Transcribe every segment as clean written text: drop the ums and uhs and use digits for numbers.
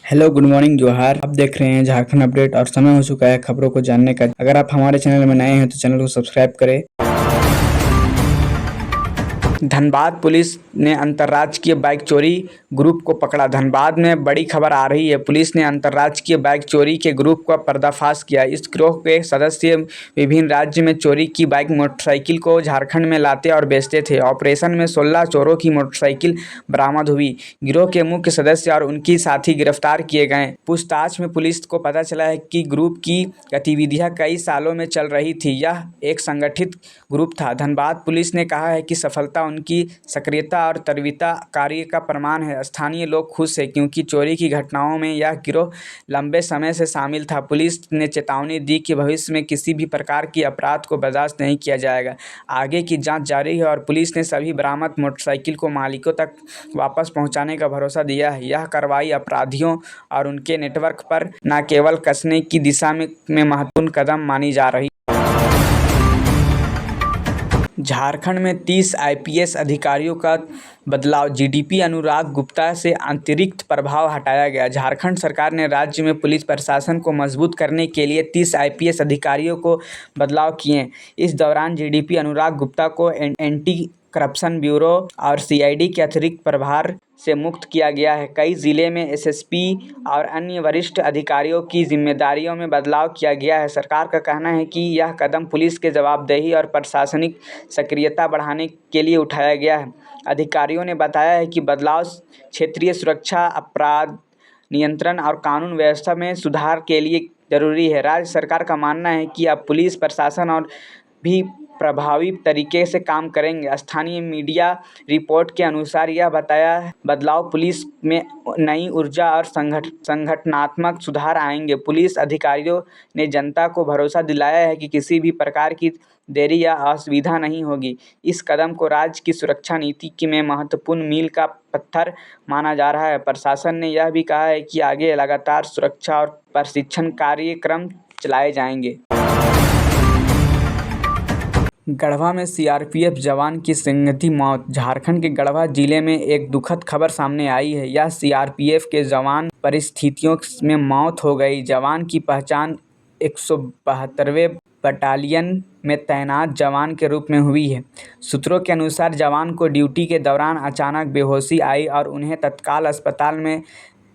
Hello, good morning, जोहार। आप देख रहे हैं झारखंड अपडेट और समय हो चुका है खबरों को जानने का। अगर आप हमारे चैनल में नए हैं तो चैनल को सब्सक्राइब करें। धनबाद पुलिस ने अंतर्राज्यीय बाइक चोरी ग्रुप को पकड़ा। धनबाद में बड़ी खबर आ रही है। पुलिस ने अंतर्राज्यीय बाइक चोरी के ग्रुप का पर्दाफाश किया। इस गिरोह के सदस्य विभिन्न राज्य में चोरी की बाइक मोटरसाइकिल को झारखंड में लाते और बेचते थे। ऑपरेशन में 16 चोरों की मोटरसाइकिल बरामद हुई। गिरोह के मुख्य सदस्य और उनकी साथी गिरफ्तार किए गए। पूछताछ में पुलिस को पता चला है कि ग्रुप की गतिविधियां कई सालों में चल रही थी। यह एक संगठित ग्रुप था। धनबाद पुलिस ने कहा है कि सफलता उनकी सक्रियता और तत्परता कार्य का प्रमाण है। स्थानीय लोग खुश हैं क्योंकि चोरी की घटनाओं में यह गिरोह लंबे समय से शामिल था। पुलिस ने चेतावनी दी कि भविष्य में किसी भी प्रकार की अपराध को बर्दाश्त नहीं किया जाएगा। आगे की जांच जारी है और पुलिस ने सभी बरामद मोटरसाइकिल को मालिकों तक वापस पहुंचाने का भरोसा दिया है। यह कार्रवाई अपराधियों और उनके नेटवर्क पर न केवल कसने की दिशा में महत्वपूर्ण कदम मानी जा रही है। झारखंड में 30 आईपीएस अधिकारियों का बदलाव। डीजीपी अनुराग गुप्ता से अतिरिक्त प्रभाव हटाया गया। झारखंड सरकार ने राज्य में पुलिस प्रशासन को मजबूत करने के लिए 30 आईपीएस अधिकारियों को बदलाव किए। इस दौरान डीजीपी अनुराग गुप्ता को एंटी करप्शन ब्यूरो और सीआईडी के अतिरिक्त प्रभार से मुक्त किया गया है। कई जिले में एसएसपी और अन्य वरिष्ठ अधिकारियों की जिम्मेदारियों में बदलाव किया गया है। सरकार का कहना है कि यह कदम पुलिस के जवाबदेही और प्रशासनिक सक्रियता बढ़ाने के लिए उठाया गया है। अधिकारियों ने बताया है कि बदलाव क्षेत्रीय सुरक्षा, अपराध नियंत्रण और कानून व्यवस्था में सुधार के लिए जरूरी है। राज्य सरकार का मानना है कि अब पुलिस प्रशासन और भी प्रभावी तरीके से काम करेंगे। स्थानीय मीडिया रिपोर्ट के अनुसार यह बताया बदलाव पुलिस में नई ऊर्जा और संगठनात्मक सुधार आएंगे। पुलिस अधिकारियों ने जनता को भरोसा दिलाया है कि किसी भी प्रकार की देरी या असुविधा नहीं होगी। इस कदम को राज्य की सुरक्षा नीति में महत्वपूर्ण मील का पत्थर माना जा रहा है। प्रशासन ने यह भी कहा है कि आगे लगातार सुरक्षा और प्रशिक्षण कार्यक्रम चलाए जाएंगे। गढ़वा में सीआरपीएफ जवान की संदिग्ध मौत। झारखंड के गढ़वा जिले में एक दुखद खबर सामने आई है। यह सीआरपीएफ के जवान परिस्थितियों में मौत हो गई। जवान की पहचान 172वें बटालियन में तैनात जवान के रूप में हुई है। सूत्रों के अनुसार जवान को ड्यूटी के दौरान अचानक बेहोशी आई और उन्हें तत्काल अस्पताल में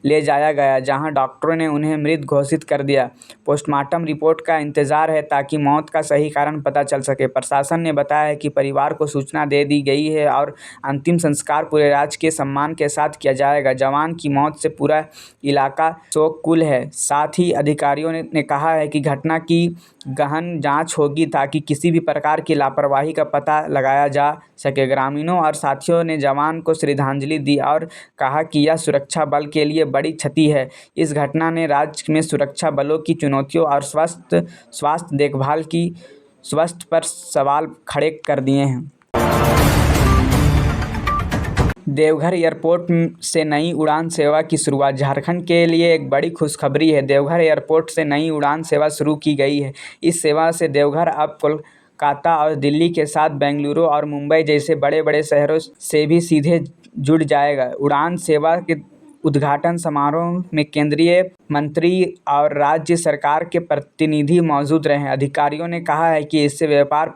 ले जाया गया, जहां डॉक्टरों ने उन्हें मृत घोषित कर दिया। पोस्टमार्टम रिपोर्ट का इंतजार है ताकि मौत का सही कारण पता चल सके। प्रशासन ने बताया है कि परिवार को सूचना दे दी गई है और अंतिम संस्कार पूरे राज्य के सम्मान के साथ किया जाएगा। जवान की मौत से पूरा इलाका शोककुल है। साथ ही अधिकारियों ने कहा है कि घटना की गहन जांच होगी ताकि किसी भी प्रकार की लापरवाही का पता लगाया जा सके। ग्रामीणों और साथियों ने जवान को श्रद्धांजलि दी और कहा कि यह सुरक्षा बल के लिए बड़ी क्षति है। इस घटना ने राज्य में सुरक्षा बलों की चुनौतियों और स्वास्थ्य देखभाल की स्वास्थ्य पर सवाल खड़े कर दिए हैं। देवघर एयरपोर्ट से नई उड़ान सेवा की शुरुआत। झारखंड के लिए एक बड़ी खुशखबरी है। देवघर एयरपोर्ट से नई उड़ान सेवा शुरू की गई है। इस सेवा से देवघर अब कोलकाता और दिल्ली के साथ बेंगलुरु और मुंबई जैसे बड़े बड़े शहरों से भी सीधे जुड़ जाएगा। उड़ान सेवा के उद्घाटन समारोह में केंद्रीय मंत्री और राज्य सरकार के प्रतिनिधि मौजूद रहे। अधिकारियों ने कहा है कि इससे व्यापार,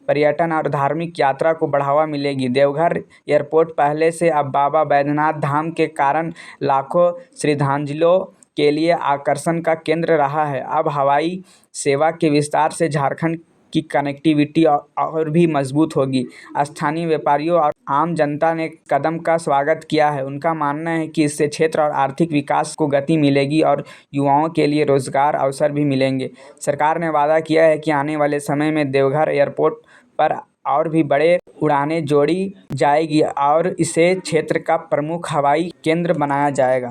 पर्यटन और धार्मिक यात्रा को बढ़ावा मिलेगी। देवघर एयरपोर्ट पहले से अब बाबा बैद्यनाथ धाम के कारण लाखों श्रद्धालुओं के लिए आकर्षण का केंद्र रहा है। अब हवाई सेवा के विस्तार से झारखंड की कनेक्टिविटी और भी मजबूत होगी। स्थानीय व्यापारियों और आम जनता ने कदम का स्वागत किया है। उनका मानना है कि इससे क्षेत्र और आर्थिक विकास को गति मिलेगी और युवाओं के लिए रोजगार अवसर भी मिलेंगे। सरकार ने वादा किया है कि आने वाले समय में देवघर एयरपोर्ट पर और भी बड़े उड़ानें जोड़ी जाएगी और इसे क्षेत्र का प्रमुख हवाई केंद्र बनाया जाएगा।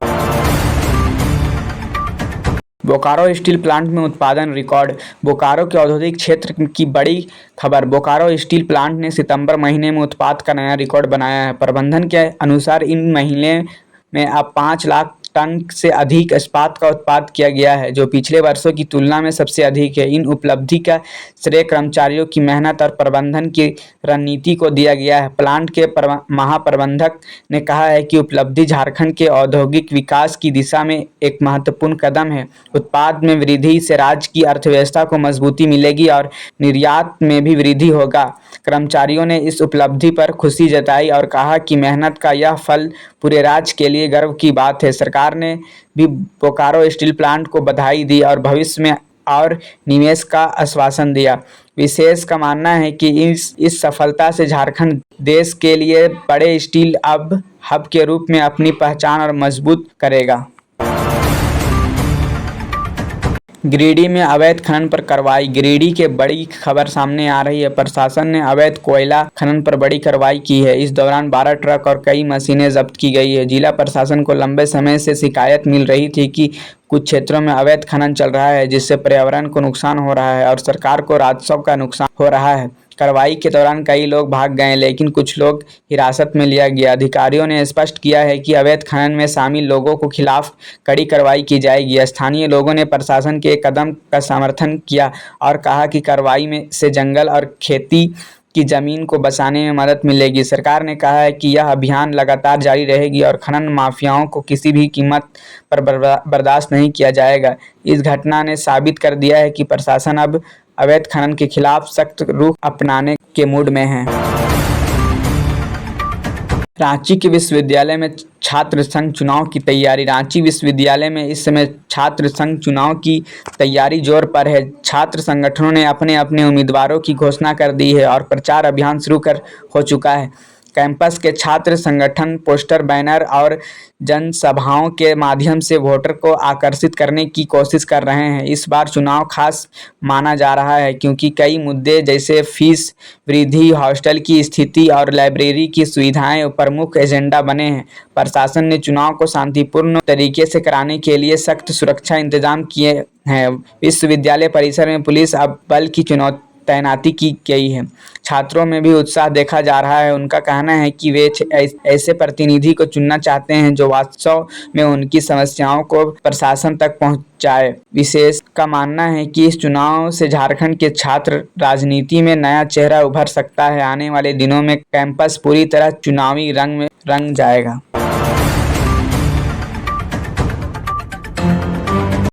बोकारो स्टील प्लांट में उत्पादन रिकॉर्ड। बोकारो के औद्योगिक क्षेत्र की बड़ी खबर। बोकारो स्टील प्लांट ने सितंबर महीने में उत्पाद का नया रिकॉर्ड बनाया है। प्रबंधन के अनुसार इन महीने में अब 5 लाख टन से अधिक इस्पात का उत्पादन किया गया है, जो पिछले वर्षों की तुलना में सबसे अधिक है। इन उपलब्धि का श्रेय कर्मचारियों की मेहनत और प्रबंधन की रणनीति को दिया गया है। प्लांट के महाप्रबंधक ने कहा है कि उपलब्धि झारखंड के औद्योगिक विकास की दिशा में एक महत्वपूर्ण कदम है। उत्पाद में वृद्धि से राज्य की अर्थव्यवस्था को मजबूती मिलेगी और निर्यात में भी वृद्धि होगा। कर्मचारियों ने इस उपलब्धि पर खुशी जताई और कहा कि मेहनत का यह फल पूरे राज्य के लिए गर्व की बात है। सरकार ने भी बोकारो स्टील प्लांट को बधाई दी और भविष्य में और निवेश का आश्वासन दिया। विशेष का मानना है कि इस सफलता से झारखंड देश के लिए बड़े स्टील हब के रूप में अपनी पहचान और मजबूत करेगा। गिरिडीह में अवैध खनन पर कार्रवाई। गिरिडीह के बड़ी खबर सामने आ रही है। प्रशासन ने अवैध कोयला खनन पर बड़ी कार्रवाई की है। इस दौरान 12 ट्रक और कई मशीनें जब्त की गई है। जिला प्रशासन को लंबे समय से शिकायत मिल रही थी कि कुछ क्षेत्रों में अवैध खनन चल रहा है, जिससे पर्यावरण को नुकसान हो रहा है और सरकार को राजस्व का नुकसान हो रहा है। कार्रवाई के दौरान कई लोग भाग गए, लेकिन कुछ लोग हिरासत में लिया गया। अधिकारियों ने स्पष्ट किया है कि अवैध खनन में शामिल लोगों को खिलाफ कड़ी कार्रवाई की जाएगी। स्थानीय लोगों ने प्रशासन के कदम का समर्थन किया और कहा कि कार्रवाई से जंगल और खेती की जमीन को बचाने में मदद मिलेगी। सरकार ने कहा है कि यह अभियान लगातार जारी रहेगी और खनन माफियाओं को किसी भी कीमत पर बर्दाश्त नहीं किया जाएगा। इस घटना ने साबित कर दिया है कि प्रशासन अब अवैध खनन के खिलाफ सख्त रुख अपनाने के मूड में है। रांची के विश्वविद्यालय में छात्र संघ चुनाव की तैयारी। रांची विश्वविद्यालय में इस समय छात्र संघ चुनाव की तैयारी जोर पर है। छात्र संगठनों ने अपने अपने उम्मीदवारों की घोषणा कर दी है और प्रचार अभियान शुरू हो चुका है। कैंपस के छात्र संगठन पोस्टर, बैनर और जनसभाओं के माध्यम से वोटर को आकर्षित करने की कोशिश कर रहे हैं। इस बार चुनाव खास माना जा रहा है क्योंकि कई मुद्दे जैसे फीस वृद्धि, हॉस्टल की स्थिति और लाइब्रेरी की सुविधाएं प्रमुख एजेंडा बने हैं। प्रशासन ने चुनाव को शांतिपूर्ण तरीके से कराने के लिए सख्त सुरक्षा इंतजाम किए हैं। विश्वविद्यालय परिसर में पुलिस बल की तैनाती की गई है। छात्रों में भी उत्साह देखा जा रहा है। उनका कहना है कि वे ऐसे प्रतिनिधि को चुनना चाहते हैं जो वास्तव में उनकी समस्याओं को प्रशासन तक पहुंचाए। विशेष का मानना है कि इस चुनाव से झारखंड के छात्र राजनीति में नया चेहरा उभर सकता है। आने वाले दिनों में कैंपस पूरी तरह चुनावी रंग में रंग जाएगा।